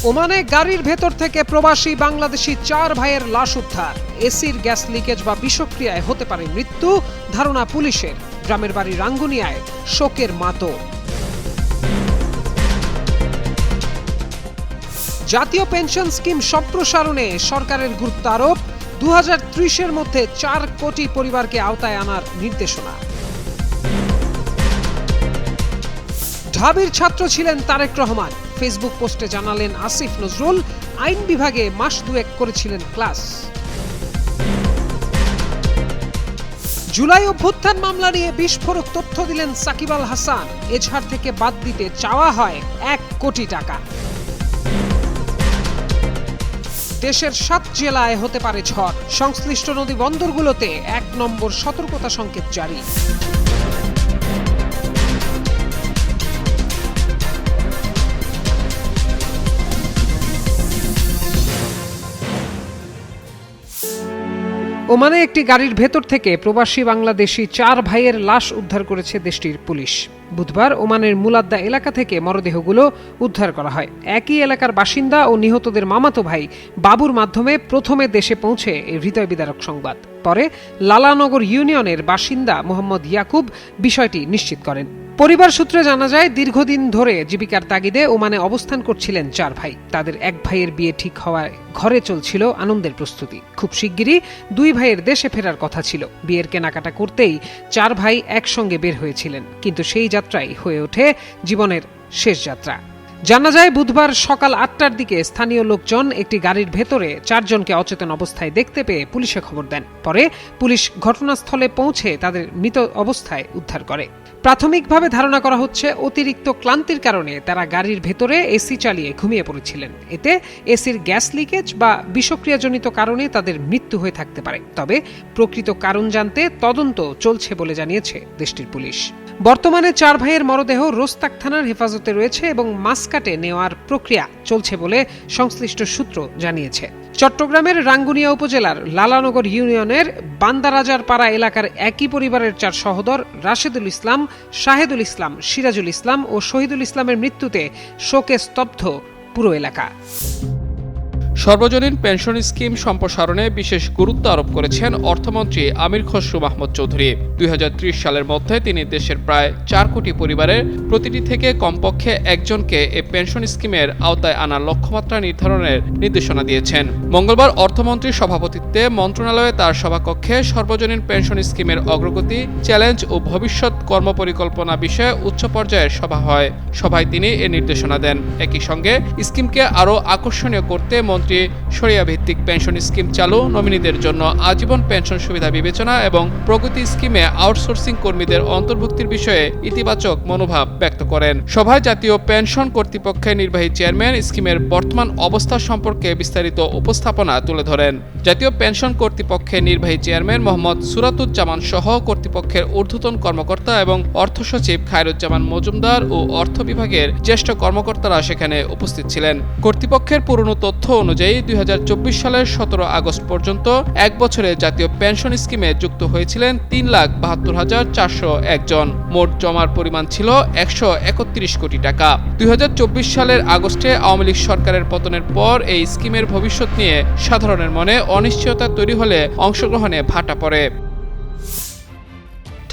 ওমানে গাড়ির ভেতর থেকে প্রবাসী বাংলাদেশি 4 ভাইয়ের লাশ উদ্ধার। এসির গ্যাস লিকেজ বা বিষক্রিয়ায় হতে পারে মৃত্যু, ধারণা পুলিশের। গ্রামের বাড়ি রাঙ্গুনিয়ায়, শোকের মাতম। জাতীয় পেনশন স্কিম সম্প্রসারণে সরকারের গুরুত্ব আরোপ। 2030-এর মধ্যে 4 কোটি পরিবারকে আওতায় আনার নির্দেশনা। ঢাবির ছাত্র ছিলেন তারেক রহমান। ফেসবুক পোস্টে জানালেন আসিফ নজরুল আইন বিভাগে মাস 2 করেছিলেন ক্লাস। জুলাই অভ্যুত্থান মামলা নিয়ে বিস্ফোরক তথ্য দিলেন সাকিব আল হাসান। এজাহার থেকে বাদ দিতে চাওয়া হয় 1 কোটি টাকা। দেশের 7 জেলায় হতে পারে ঝড়। সংশ্লিষ্ট নদী বন্দরগুলোতে 1 নম্বর সতর্কতা সংকেত জারি। ওমানে একটি গাড়ির ভেতর থেকে প্রবাসী বাংলাদেশি 4 ভাইয়ের লাশ উদ্ধার করেছে দেশটির পুলিশ। বুধবার ওমানের মুলাদ্দা এলাকা থেকে মরদেহগুলো উদ্ধার করা হয়। একই এলাকার বাসিন্দা ও নিহতদের মামাতো ভাই বাবুর মাধ্যমে প্রথমে দেশে পৌঁছে এই হৃদয় বিদারক সংবাদ। পরে লালানগর ইউনিয়নের বাসিন্দা মোহাম্মদ ইয়াকুব বিষয়টি নিশ্চিত করেন। পরিবার সূত্রে জানা যায়, দীর্ঘদিন ধরে জীবিকার তাগিদে ওমানে অবস্থান করছিলেন 4 ভাই। তাদের 1 ভাইয়ের বিয়ে ঠিক হওয়ায় ঘরে চলছিল আনন্দের প্রস্তুতি। খুব শিগগিরই 2 ভাইয়ের দেশে ফেরার কথা ছিল। বিয়ের কেনাকাটা করতেই 4 ভাই একসঙ্গে বের হয়েছিলেন, কিন্তু সেই যাত্রাই হয়ে ওঠে জীবনের শেষ যাত্রা। জানা যায়, বুধবার সকাল 8টার দিকে স্থানীয় লোকজন একটি গাড়ির ভেতরে 4 জনকে অচেতন অবস্থায় দেখতে পেয়ে পুলিশে খবর দেন। পরে পুলিশ ঘটনাস্থলে পৌঁছে তাদের মৃত অবস্থায় উদ্ধার করে। প্রাথমিকভাবে ধারণা করা হচ্ছে, অতিরিক্ত ক্লান্তির কারণে তারা গাড়ির ভেতরে এসি চালিয়ে ঘুমিয়ে পড়েছিলেন। এতে এসির গ্যাস লিকেজ বা বিষক্রিয়াজনিত কারণে তাদের মৃত্যু হয়ে থাকতে পারে। তবে প্রকৃত কারণ জানতে তদন্ত চলছে বলে জানিয়েছে দেশটির পুলিশ। বর্তমানে 4 ভাইয়ের মরদেহ রোস্তাক থানার হেফাজতে রয়েছে এবং মাসকাটে নেওয়ার প্রক্রিয়া চলছে বলে সংশ্লিষ্ট সূত্র জানিয়েছে। চট্টগ্রামের রাঙ্গুনিয়া উপজেলার লালানগর ইউনিয়নের বান্দারাজার পাড়া এলাকার একই পরিবারের 4 সহোদর রাশেদুল ইসলাম, শাহেদুল ইসলাম, সিরাজুল ইসলাম ও শহীদুল ইসলামের মৃত্যুতে শোকে স্তব্ধ পুরো এলাকা। সর্বজনীন পেনশন স্কিম সম্প্রসারণে বিশেষ গুরুত্ব আরোপ করেছেন অর্থমন্ত্রী আমির খসরু মাহমুদ চৌধুরী। 2030 সালের মধ্যে তিনি দেশের প্রায় 4 কোটি পরিবারের প্রতিটি থেকে কমপক্ষে একজনকে এই পেনশন স্কিমের আওতায় আনার লক্ষ্যমাত্রা নির্ধারণের নির্দেশনা দিয়েছেন। মঙ্গলবার অর্থমন্ত্রীর সভাপতিত্বে মন্ত্রণালয়ে তার সভাকক্ষে সর্বজনীন পেনশন স্কিমের অগ্রগতি, চ্যালেঞ্জ ও ভবিষ্যৎ কর্মপরিকল্পনা বিষয়ে উচ্চ পর্যায়ের সভা হয়। সভায় তিনি এ নির্দেশনা দেন। একই সঙ্গে স্কিমকে আরও আকর্ষণীয় করতে শরিয়া ভিত্তিক পেনশন স্কিম চালু, নমিনিদের জন্য আজীবন পেনশন সুবিধা বিবেচনা এবং প্রগতি স্কিমে আউটসোর্সিং কর্মীদের অন্তর্ভুক্তির বিষয়ে ইতিবাচক মনোভাব ব্যক্ত করেন। সভায় জাতীয় পেনশন কর্তৃপক্ষের নির্বাহী চেয়ারম্যান স্কিমের বর্তমান অবস্থা সম্পর্কে বিস্তারিত উপস্থাপনা তুলে ধরেন। জাতীয় পেনশন কর্তৃপক্ষের নির্বাহী চেয়ারম্যান মোহাম্মদ সুরাতুজ্জামান সহ কর্তৃপক্ষের ঊর্ধ্বতন কর্মকর্তা এবং অর্থ সচিব খায়রুজ্জামান মজুমদার ও অর্থ বিভাগের জ্যেষ্ঠ কর্মকর্তারা সেখানে উপস্থিত ছিলেন। কর্তৃপক্ষের পুরনো তথ্য অনুযায়ী 2024 সালের 17 আগস্ট পর্যন্ত 1 বছরে জাতীয় পেনশন স্কিমে যুক্ত হয়েছিলেন 3,72,401 জন। মোট জমার পরিমাণ ছিল 131 কোটি টাকা। 2024 সালের আগস্টে আওয়ামী লীগ সরকারের পতনের পর এই স্কিমের ভবিষ্যৎ নিয়ে সাধারণের মনে অনিশ্চয়তা তৈরি হলে অংশগ্রহণে ভাটা পড়ে।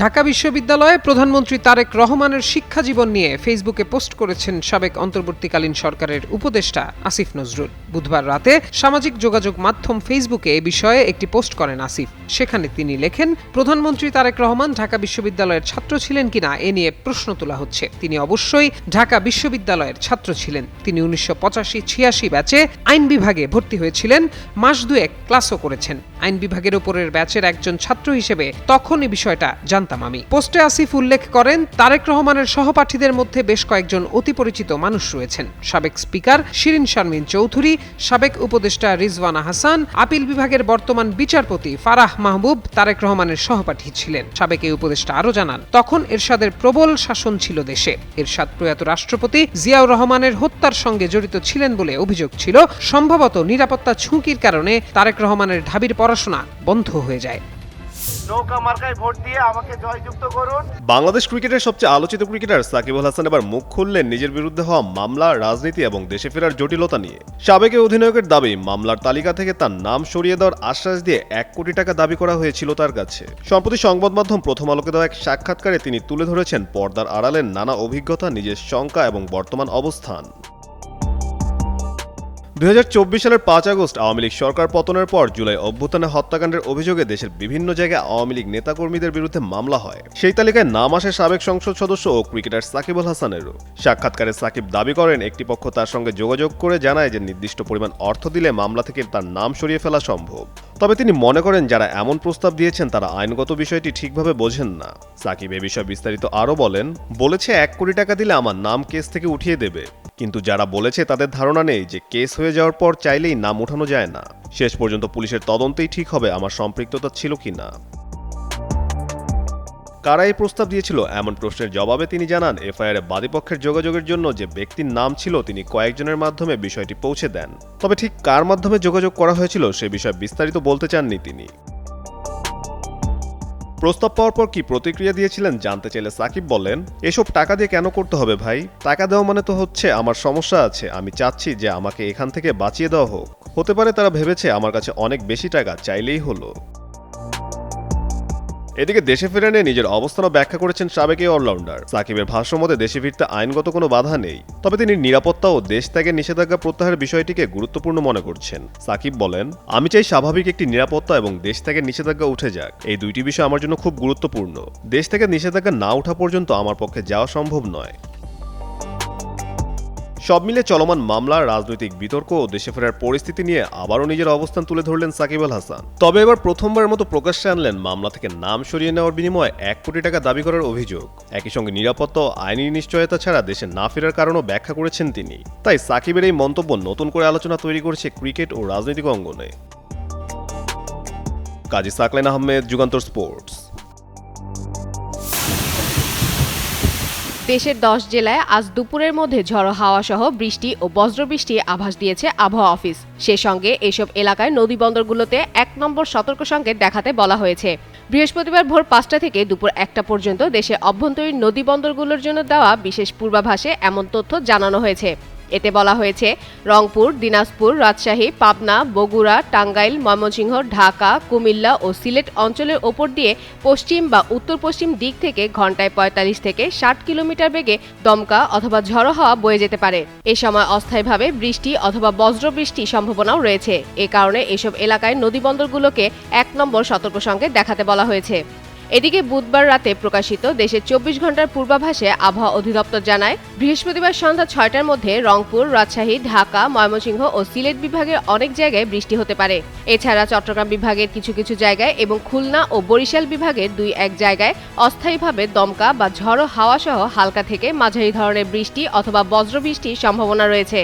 ঢাকা বিশ্ববিদ্যালয়ে প্রধানমন্ত্রী তারেক রহমানের শিক্ষা জীবন নিয়ে ফেসবুকে পোস্ট করেছেন সাবেক অন্তর্বর্তীকালীন সরকারের উপদেষ্টা আসিফ নজরুল। বুধবার রাতে সামাজিক যোগাযোগ মাধ্যম ফেসবুকে এ বিষয়ে একটি পোস্ট করেন আসিফ। সেখানে তিনি লেখেন, প্রধানমন্ত্রী তারেক রহমান ঢাকা বিশ্ববিদ্যালয়ের ছাত্র ছিলেন কিনা এ নিয়ে প্রশ্ন তোলা হচ্ছে। তিনি অবশ্যই ঢাকা বিশ্ববিদ্যালয়ের ছাত্র ছিলেন। তিনি 1985-86 ব্যাচে আইন বিভাগে ভর্তি হয়েছিলেন। মাস 2 ক্লাসও করেছেন। আইন বিভাগের উপরের ব্যাচের একজন ছাত্র হিসেবে তখন এই বিষয়টা জানতাম আমি। পোস্টে আসিফ উল্লেখ করেন, তারেক রহমানের সহপাঠীদের মধ্যে বেশ কয়েকজন অতি পরিচিত মানুষ রয়েছেন। সাবেক স্পিকার শিরিন শারমিন চৌধুরী, সাবেক উপদেষ্টা রিজওয়ানা হাসান, আপিল বিভাগের বর্তমান বিচারপতি ফারাহ মাহবুব তারেক রহমানের সহপাঠী ছিলেন। সাবেক এই উপদেষ্টা আরও জানান, তখন এরশাদের প্রবল শাসন ছিল দেশে। এরশাদ প্রয়াত রাষ্ট্রপতি জিয়াউর রহমানের হত্যার সঙ্গে জড়িত ছিলেন বলে অভিযোগ ছিল। সম্ভবত নিরাপত্তা ঝুঁকির কারণে তারেক রহমানের ঢাবির পড়াশোনা বন্ধ হয়ে যায়। নৌকা মার্কায় ভোট দিয়ে আমাকে জয়যুক্ত করুন। বাংলাদেশ ক্রিকেটের সবচেয়ে আলোচিত ক্রিকেটার সাকিব আল হাসান এবার মুখ খুললেন নিজের বিরুদ্ধে হওয়া মামলা, রাজনীতি এবং দেশে ফেরার জটিলতা নিয়ে। সাবেক এই অধিনায়কের দাবি, মামলার তালিকা থেকে তার নাম সরিয়ে দেওয়ার আশ্বাস দিয়ে 1 কোটি টাকা দাবি করা হয়েছিল তার কাছে। সম্প্রতি সংবাদ মাধ্যম প্রথম আলোকে দেওয়া এক সাক্ষাৎকারে তিনি তুলে ধরেছেন পর্দার আড়ালের নানা অভিজ্ঞতা, নিজের শঙ্কা এবং বর্তমান অবস্থান। 2024 সালের 5 আগস্ট আওয়ামী লীগ সরকার পতনের পর জুলাই অভ্যুত্থানে হত্যাকাণ্ডের অভিযোগে দেশের বিভিন্ন জায়গায় আওয়ামী লীগ নেতাকর্মীদের বিরুদ্ধে মামলা হয়। সেই তালিকায় নাম আসে সাবেক সংসদ সদস্য ও ক্রিকেটার সাকিব আল হাসানেরও। সাক্ষাৎকারে সাকিব দাবি করেন, একটি পক্ষ তার সঙ্গে যোগাযোগ করে জানায় যে নির্দিষ্ট পরিমাণ অর্থ দিলে মামলা থেকে তার নাম সরিয়ে ফেলা সম্ভব। তবে তিনি মনে করেন যারা এমন প্রস্তাব দিয়েছেন তারা আইনগত বিষয়টি ঠিকভাবে বোঝেন না। সাকিব এ বিষয়ে বিস্তারিত আরও বলেন, বলেছে 1 কোটি টাকা দিলে আমার নাম কেস থেকে উঠিয়ে দেবে, কিন্তু যারা বলেছে তাদের ধারণা নেই যে কেস হয়ে যাওয়ার পর চাইলেই নাম উঠানো যায় না। শেষ পর্যন্ত পুলিশের তদন্তেই ঠিক হবে আমার সম্পৃক্ততা ছিল কিনা। কারা এই প্রস্তাব দিয়েছিল এমন প্রশ্নের জবাবে তিনি জানান, এফআইআরে বাদীপক্ষের যোগাযোগের জন্য যে ব্যক্তির নাম ছিল তিনি কয়েকজনের মাধ্যমে বিষয়টি পৌঁছে দেন। তবে ঠিক কার মাধ্যমে যোগাযোগ করা হয়েছিল সে বিষয়ে বিস্তারিত বলতে চাননি তিনি। প্রস্তাব পাওয়ার পর কি প্রতিক্রিয়া দিয়েছিলেন জানতে চাইলে সাকিব বলেন, এসব টাকা দিয়ে কেন করতে হবে ভাই? টাকা দেওয়া মানে তো হচ্ছে আমার সমস্যা আছে, আমি চাচ্ছি যে আমাকে এখান থেকে বাঁচিয়ে দেওয়া হোক। হতে পারে তারা ভেবেছে আমার কাছে অনেক বেশি টাকা, চাইলেই হলো। এদিকে দেশে ফেরা নিয়ে নিজের অবস্থানও ব্যাখ্যা করেছেন সাবেক এই অলরাউন্ডার। সাকিবের ভাষ্যমতে দেশে ফিরতে আইনগত কোনো বাধা নেই, তবে তিনি নিরাপত্তা ও দেশ ত্যাগের নিষেধাজ্ঞা প্রত্যাহারের বিষয়টিকে গুরুত্বপূর্ণ মনে করছেন। সাকিব বলেন, আমি চাই স্বাভাবিক একটি নিরাপত্তা এবং দেশ ত্যাগের নিষেধাজ্ঞা উঠে যাক। এই দুইটি বিষয় আমার জন্য খুব গুরুত্বপূর্ণ। দেশ থেকে নিষেধাজ্ঞা না ওঠা পর্যন্ত আমার পক্ষে যাওয়া সম্ভব নয়। সব মিলে চলমান মামলা, রাজনৈতিক বিতর্ক ও দেশে ফেরার পরিস্থিতি নিয়ে আবারও নিজের অবস্থান তুলে ধরলেন সাকিব আল হাসান। তবে এবার প্রথমবারের মতো প্রকাশ্যে আনলেন মামলা থেকে নাম সরিয়ে নেওয়ার বিনিময়ে 1 কোটি টাকা দাবি করার অভিযোগ। একই সঙ্গে নিরাপত্তা ও আইনি নিশ্চয়তা ছাড়া দেশে না ফেরার কারণও ব্যাখ্যা করেছেন তিনি। তাই সাকিবের এই মন্তব্য নতুন করে আলোচনা তৈরি করেছে ক্রিকেট ও রাজনৈতিক অঙ্গনে। কাজী সাকলাইন আহমেদ, যুগান্তর স্পোর্টস। দেশের 10 জেলায় আজ দুপুরের মধ্যে ঝড়ো হাওয়া সহ বৃষ্টি ও বজ্রবৃষ্টির আভাস দিয়েছে আবহাওয়া অফিস। সে সঙ্গে এসব এলাকায় নদীবন্দরগুলোতে 1 নম্বর সতর্ক সংকেত দেখাতে বলা হয়েছে। বৃহস্পতিবার ভোর 5টা থেকে দুপুর 1টা পর্যন্ত দেশের অভ্যন্তরীণ নদীবন্দরগুলোর জন্য দেওয়া বিশেষ পূর্বাভাসে এমন তথ্য জানানো হয়েছে। এতে বলা হয়েছে, রংপুর, দিনাজপুর, রাজশাহী, পাবনা, বগুড়া, টাঙ্গাইল, ময়মনসিংহ, ঢাকা, কুমিল্লা ও সিলেট অঞ্চলের ওপর দিয়ে পশ্চিম বা উত্তর পশ্চিম দিক থেকে ঘন্টায় 45 থেকে 60 কিলোমিটার বেগে দমকা অথবা ঝড়ো হাওয়া বয়ে যেতে পারে। এ সময় অস্থায়ীভাবে বৃষ্টি অথবা বজ্রবৃষ্টির সম্ভাবনাও রয়েছে। এ কারণে এসব এলাকায় নদীবন্দরগুলোকে 1 নম্বর সতর্ক সংকেত দেখাতে বলা হয়েছে। এদিকে বুধবার রাতে প্রকাশিত দেশের 24 ঘন্টার পূর্বাভাসে আবহাওয়া অধিদপ্তর জানায়, বৃহস্পতিবার সন্ধ্যা 6টার মধ্যে রংপুর, রাজশাহী, ঢাকা, ময়মনসিংহ ও সিলেট বিভাগের অনেক জায়গায় বৃষ্টি হতে পারে। এছাড়া চট্টগ্রাম বিভাগের কিছু কিছু জায়গায় এবং খুলনা ও বরিশাল বিভাগের 2-1 জায়গায় অস্থায়ীভাবে দমকা বা ঝড়ো হাওয়া সহ হালকা থেকে মাঝারি ধরনের বৃষ্টি অথবা বজ্রবৃষ্টির সম্ভাবনা রয়েছে।